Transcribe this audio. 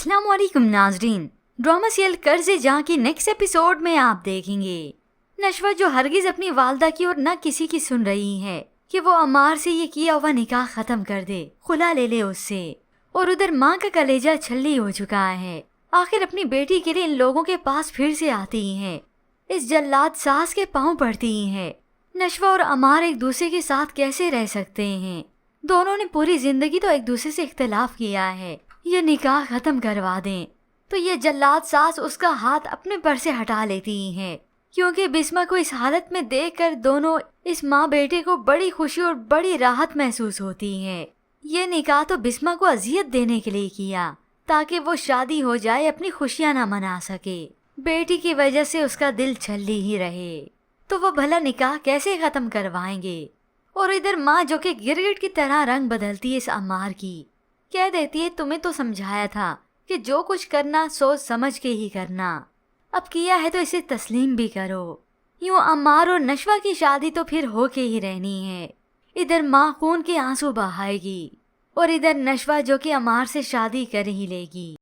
अस्सलाम वालेकुम नाजरीन। ड्रामा सीरियल कर्ज़ जहाँ की नेक्स्ट एपिसोड में आप देखेंगे नशवा जो हरगिज अपनी वालदा की और न किसी की सुन रही है कि वो अमार से ये किया हुआ निकाह खत्म कर दे, खुला ले ले उससे। और उधर माँ का कलेजा छल्ली हो चुका है। आखिर अपनी बेटी के लिए इन लोगों के पास फिर से आती है। इस जल्लाद सास के पांव पड़ती है। नशवा और अमार एक दूसरे के साथ कैसे रह सकते हैं? दोनों ने पूरी जिंदगी तो एक दूसरे से इख्तिलाफ किया है। ये निकाह खत्म करवा दें तो ये जल्लाद सास उसका हाथ अपने पर से हटा लेती है, क्योंकि बिस्मा को इस हालत में देखकर दोनों इस माँ बेटे को बड़ी खुशी और बड़ी राहत महसूस होती है। ये निकाह तो बिस्मा को अजियत देने के लिए किया ताकि वो शादी हो जाए, अपनी खुशियाँ ना मना सके। बेटी की वजह से उसका दिल छल्ली ही रहे तो वो भला निकाह कैसे खत्म करवाएंगे? और इधर माँ जो कि गिरगिट की तरह रंग बदलती है इस अमार की, कह देती है तुम्हें तो समझाया था कि जो कुछ करना सोच समझ के ही करना, अब किया है तो इसे तस्लीम भी करो। यूं अमार और नशवा की शादी तो फिर होके ही रहनी है। इधर माँ खून के आंसू बहाएगी और इधर नशवा जो कि अमार से शादी कर ही लेगी।